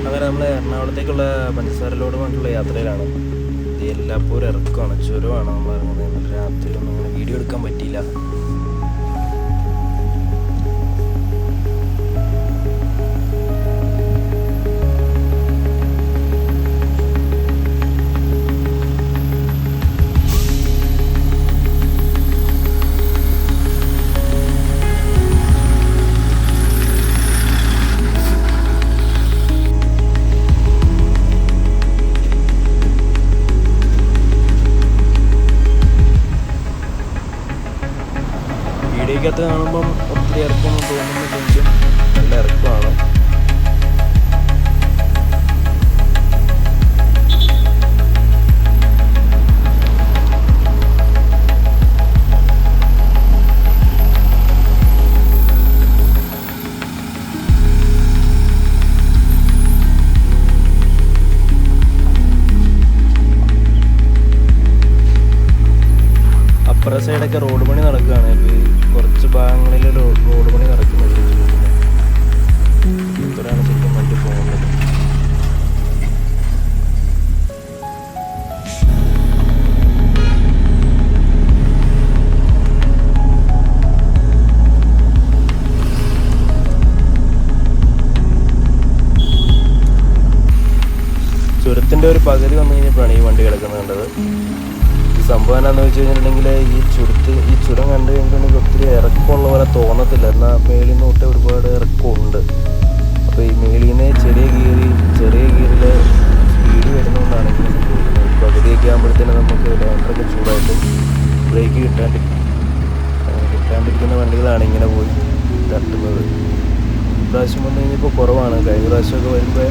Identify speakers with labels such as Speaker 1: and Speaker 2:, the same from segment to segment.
Speaker 1: അങ്ങനെ നമ്മൾ എറണാകുളത്തേക്കുള്ള പഞ്ചസാര ലോഡ് കൊണ്ടുള്ള യാത്രയിലാണ്. ഇത് എല്ലാപ്പോഴും ഇറക്കമാണ്, ചുരമാണ് നമ്മൾ ഇറങ്ങുന്നത്. ഇന്നലെ രാത്രിയിലൊന്നും അങ്ങനെ വീഡിയോ എടുക്കാൻ പറ്റിയില്ല. വീഡിയോക്കകത്ത് കാണുമ്പം ഒത്തിരി ഇറക്കമൊന്നും തോന്നുന്നില്ലെങ്കിലും നല്ല ഇറക്കമാണ്. അപ്പുറ സൈഡൊക്കെ റോഡ് പണി നടക്കുകയാണ്. കുറച്ച് ഭാഗങ്ങളിൽ റോഡ് പണി നടക്കുന്നുണ്ട്. ഇപ്പോഴാണ് ശരിക്കും വണ്ടി പോകുന്നത്. ചുരത്തിൻ്റെ ഒരു പകുതി വന്നു കഴിഞ്ഞപ്പോഴാണ് ഈ വണ്ടി കിടക്കുന്നത് കണ്ടത്. സംഭവം എന്നാന്ന് വെച്ച് കഴിഞ്ഞിട്ടുണ്ടെങ്കിൽ ഈ ചുരം കണ്ടു കഴിഞ്ഞിട്ടുണ്ടെങ്കിൽ ഒത്തിരി ഇറക്കമുള്ള പോലെ തോന്നത്തില്ല. എന്നാൽ മേളിൽ നിന്ന് തൊട്ട് ഒരുപാട് ഇറക്കമുണ്ട്. അപ്പോൾ ഈ മേളിൽ നിന്ന് ചെറിയ ഗിയറിൽ സ്പീഡ് വരുന്നതുകൊണ്ടാണ് ഇങ്ങനെ സംഭവിക്കുന്നത്. പകുതിയൊക്കെ ആകുമ്പോഴത്തേനും നമുക്ക് ലാൻഡറൊക്കെ ചൂടായിട്ട് ബ്രേക്ക് കിട്ടാണ്ടിരിക്കുന്ന വണ്ടികളാണ് ഇങ്ങനെ പോയി തട്ടുന്നത്. ഇപ്രാവശ്യം വന്നു കഴിഞ്ഞപ്പോൾ കുറവാണ്. കഴിഞ്ഞ പ്രാവശ്യമൊക്കെ വരുമ്പോൾ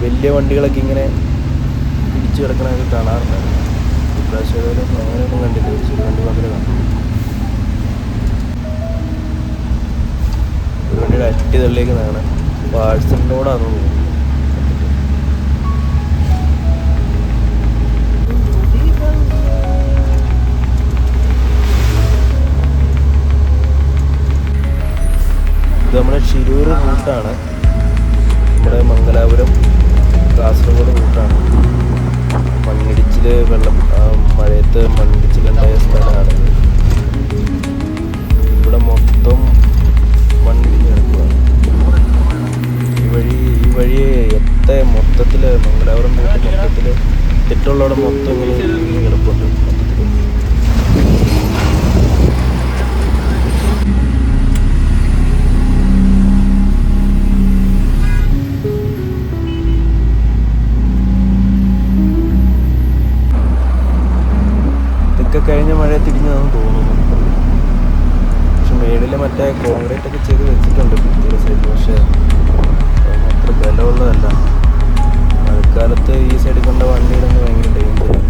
Speaker 1: വലിയ വണ്ടികളൊക്കെ ഇങ്ങനെ പിടിച്ചു കിടക്കണമൊക്കെ കാണാറുണ്ടായിരുന്നു. ഇപ്രാവശ്യം അങ്ങനെയൊന്നും കണ്ടില്ല. ചെറിയ വണ്ടി മാത്രമേ കാണൂ. ഒരു വണ്ടിയുടെ അറ്റി തള്ളിയേക്കുന്നതാണ്. പാഴ്സലിനോടാണെന്ന് തോന്നുന്നു. ഇത് നമ്മുടെ ശിരൂർ റൂട്ടാണ്. നമ്മുടെ മംഗലാപുരം കാസർഗോഡ് റൂട്ടാണ്. മണ്ണിടിച്ചിൽ മഴയത്ത് മണ്ണിടിച്ചിലുണ്ടായ സ്ഥലമാണ്. ഇവിടെ മൊത്തം മണ്ണിടിഞ്ഞ് കിടക്കുകയാണ്. ഈ വഴി മൊത്തത്തിൽ മംഗലാപുരം റൂട്ട് മൊത്തത്തിൽ തെറ്റുള്ളവിടെ മൊത്തം ഇങ്ങനെ കിടപ്പുണ്ട്. കഴിഞ്ഞ മഴ തിരിഞ്ഞതാണെന്ന് തോന്നുന്നു. പക്ഷെ മേളിൽ മറ്റേ കോൺക്രീറ്റ് ഒക്കെ ചെയ്ത് വെച്ചിട്ടുണ്ട് ഭിത്തിയുടെ സൈഡിൽ. പക്ഷെ അത്ര ബലമുള്ളതല്ല. മഴക്കാലത്ത് ഈ സൈഡിൽ കൊണ്ട വണ്ടിയിലൊന്ന് ഭയങ്കര ഡേഞ്ചറാണ്.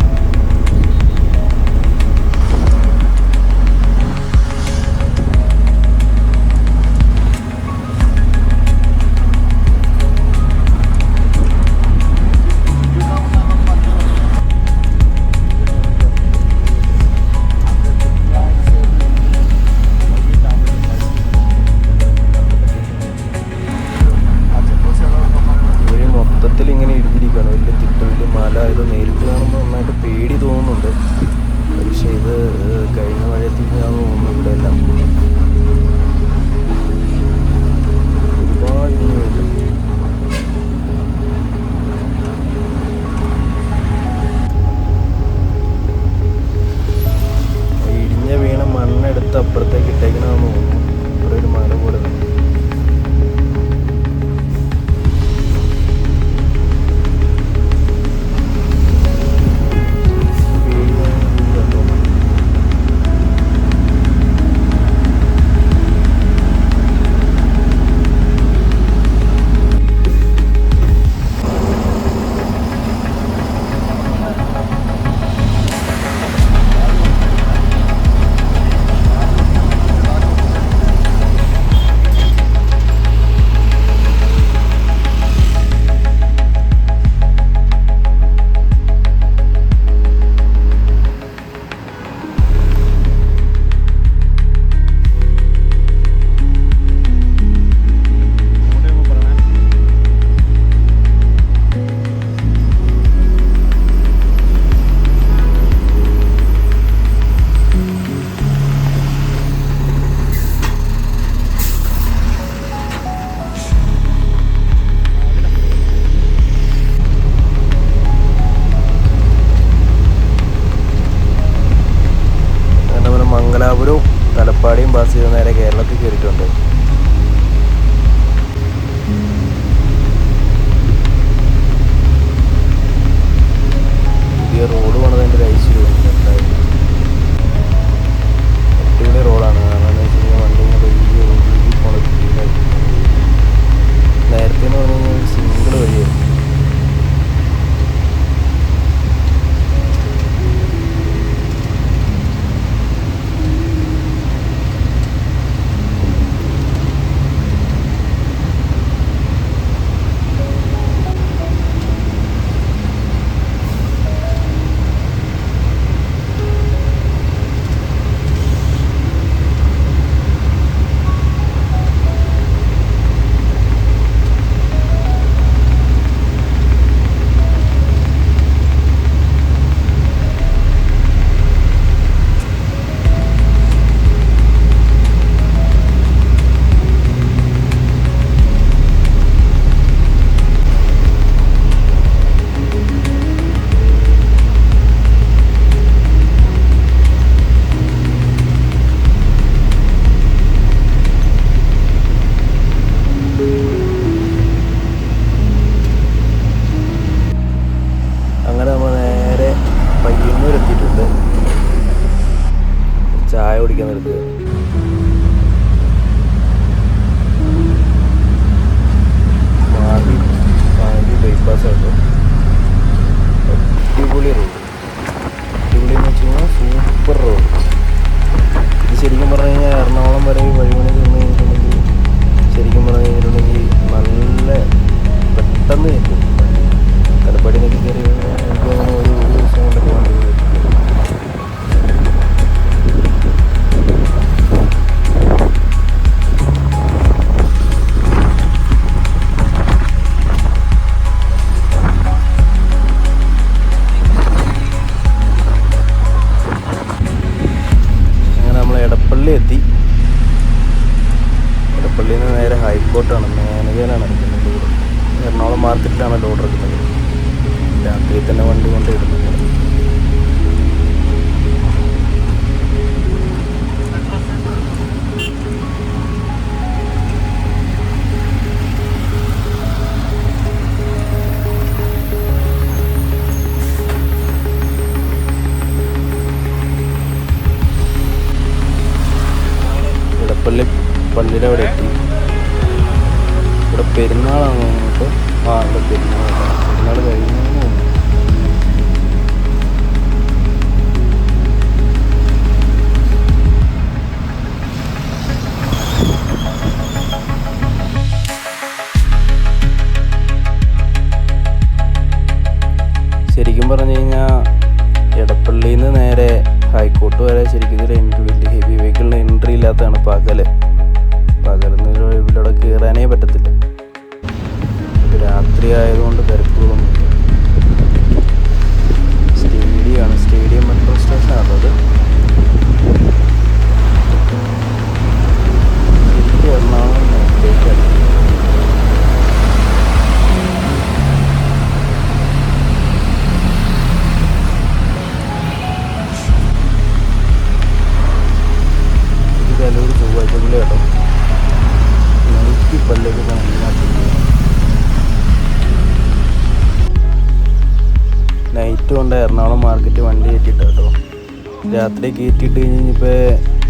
Speaker 1: മാർക്കറ്റിലാണ് ലോഡ് എടുക്കുന്നത്. രാത്രി തന്നെ വണ്ടി കൊണ്ട് ഇടുന്നുണ്ട്. പള്ളിയുടെ അവിടെ എത്തി. ഇവിടെ പെരുന്നാളാണ് തോന്നുന്നു. ഇവിടെ പെരുന്നാൾ കഴിഞ്ഞു തോന്നുന്നു. ശരിക്കും പറഞ്ഞു കഴിഞ്ഞാൽ എടപ്പള്ളിയിൽ നിന്ന് നേരെ ഹൈക്കോർട്ട് വരെ ശരിക്കും ഇതിൽ വലിയ ഹെവി വെഹിക്കിളിന് എൻട്രി ഇല്ലാത്തതാണ്. പകലൊന്നും ഇതിലൂടെ കയറാനേ പറ്റത്തില്ല. രാത്രി ആയതുകൊണ്ട് തിരക്കുകളൊന്നുമില്ല. Stadium metro സ്റ്റേഷനാണത്. ശരിക്കും എറണാകുളം നൈറ്റിലേക്കാണ്. കലൂർ ചൊവ്വാഴ്ചപ്പള്ളി കേട്ടോ. നൈറ്റ് പള്ളിയൊക്കെ നൈറ്റ് കൊണ്ട് എറണാകുളം മാർക്കറ്റ് വണ്ടി കയറ്റിയിട്ട് കേട്ടോ. രാത്രി കയറ്റിയിട്ട് കഴിഞ്ഞപ്പോൾ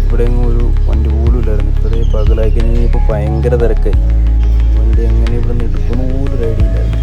Speaker 1: ഇവിടെയെങ്കിലും ഒരു വണ്ടി പോലും ഇല്ലായിരുന്നു. ഇപ്പോൾ പകലായി കഴിഞ്ഞപ്പോൾ ഭയങ്കര തിരക്കായി. വണ്ടി എങ്ങനെ ഇവിടെ നിന്ന് എടുക്കുന്ന പോലും ഒരു ഐഡിയ ഇല്ലായിരുന്നു.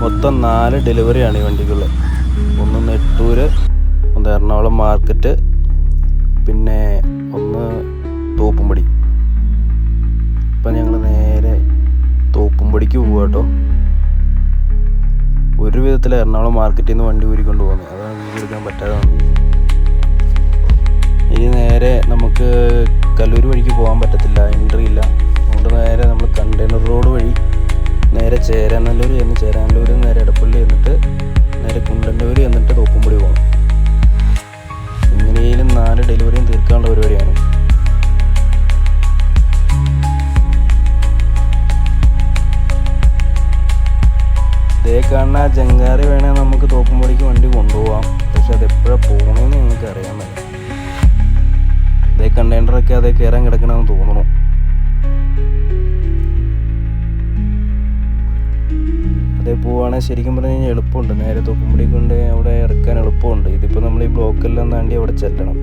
Speaker 1: മൊത്തം 4 ഡെലിവറിയാണ് ഈ വണ്ടിക്കുള്ളത്. ഒന്ന് നെട്ടൂർ, ഒന്ന് എറണാകുളം മാർക്കറ്റ്, പിന്നെ ഒന്ന് തോപ്പുംപടി. ഇപ്പം ഞങ്ങൾ നേരെ തോപ്പുംപടിക്ക് പോവുക കേട്ടോ. ഒരു വിധത്തിൽ എറണാകുളം മാർക്കറ്റിൽ നിന്ന് വണ്ടി ഊരിക്കൊണ്ട് പോകുന്നത്, അതാണ് എടുക്കാൻ പറ്റാതെ വന്നത്. ഇനി നേരെ നമുക്ക് കലൂർ വഴിക്ക് പോകാൻ പറ്റത്തില്ല, എൻട്രി ഇല്ല. അതുകൊണ്ട് നേരെ നമ്മൾ കണ്ടെയ്നർ റോഡ് വഴി നേരെ ചേരാനല്ലൂർ ചെന്ന് ചേരാനല്ലൂരിൽ നിന്ന് നേരെ എടപ്പള്ളി എന്നിട്ട് നേരെ കുണ്ടന്നൂർ എന്നിട്ട് തോപ്പുംപടി പോകണം. ഇങ്ങനെയും 4 ഡെലിവറിയും തീർക്കാനുള്ള പരിപാടിയാണ്. ഇതേ കാണുന്ന ജങ്കാറി വേണേൽ നമുക്ക് തോപ്പുംപടിക്ക് വണ്ടി കൊണ്ടുപോകാം. പക്ഷെ അതെപ്പോഴാണ് പോകണമെന്ന് നിങ്ങൾക്ക് അറിയാൻ പറ്റില്ല. ഇതേ കണ്ടെയ്നറൊക്കെ അതേ കയറാൻ കിടക്കണമെന്ന് തോന്നുന്നു. അതേ പോവുകയാണെങ്കിൽ ശരിക്കും പറഞ്ഞു കഴിഞ്ഞാൽ എളുപ്പമുണ്ട്. നേരെ തോപ്പുംപടി കൊണ്ട് അവിടെ ഇറക്കാൻ എളുപ്പമുണ്ട്. ഇതിപ്പോൾ നമ്മൾ ഈ ബ്ലോക്കെല്ലാം താണ്ടി അവിടെ ചെല്ലണം.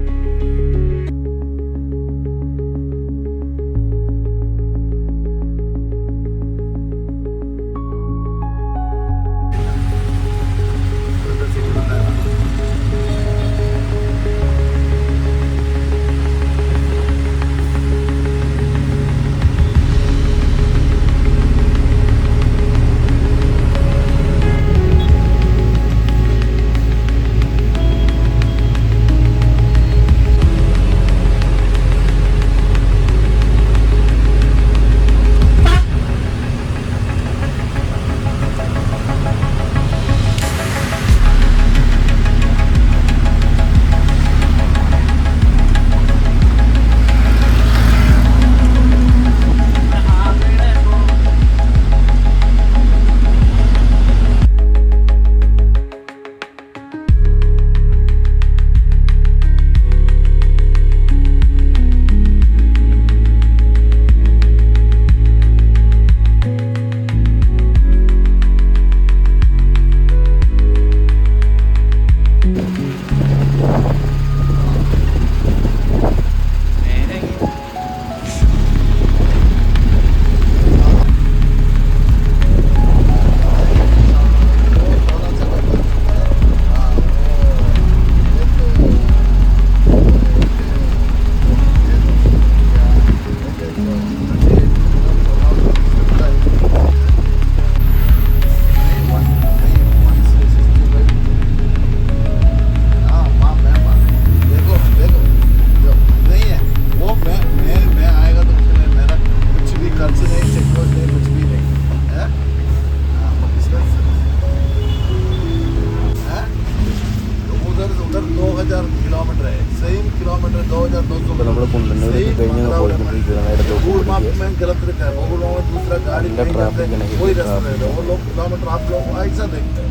Speaker 2: सेम किलोमीटर 2200
Speaker 1: ഇപ്പോൾ നമ്മൾ കുണ്ടന്നൂരൊക്കെ കഴിഞ്ഞ് പോയിക്കൊണ്ടിരിക്കുകയാണ് നേരെ
Speaker 2: गूगल मैप
Speaker 1: തോപ്പുംപടിക്ക്.
Speaker 2: में गलत लिखा है गूगल मैप में दूसरा गाड़ी
Speaker 1: अंदर
Speaker 2: नहीं
Speaker 1: ट्रैफिक
Speaker 2: जाते
Speaker 1: है, नहीं
Speaker 2: वही रास्ता
Speaker 1: ट्रैफिक
Speaker 2: है
Speaker 1: है।
Speaker 2: वो लोग किलोमीटर आप लोग ऐसा देखते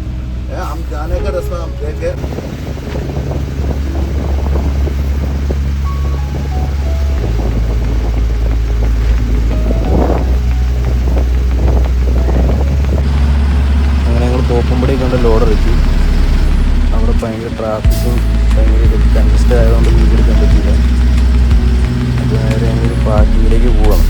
Speaker 2: हैं हम जाने का रास्ता हम देखे
Speaker 1: അങ്ങനെ ഞങ്ങൾ തോപ്പുംപടി കൊണ്ട് ലോഡ് ഇറക്കി. അവിടെ ഭയങ്കര ട്രാഫിക്കും ഭയങ്കര കൺജസ്റ്റഡ് ആയതുകൊണ്ട് വീട് എടുക്കാൻ പറ്റിയില്ല. അപ്പോൾ നേരെ ഞങ്ങൾ പാർട്ടിയിലേക്ക് പോവാണ്.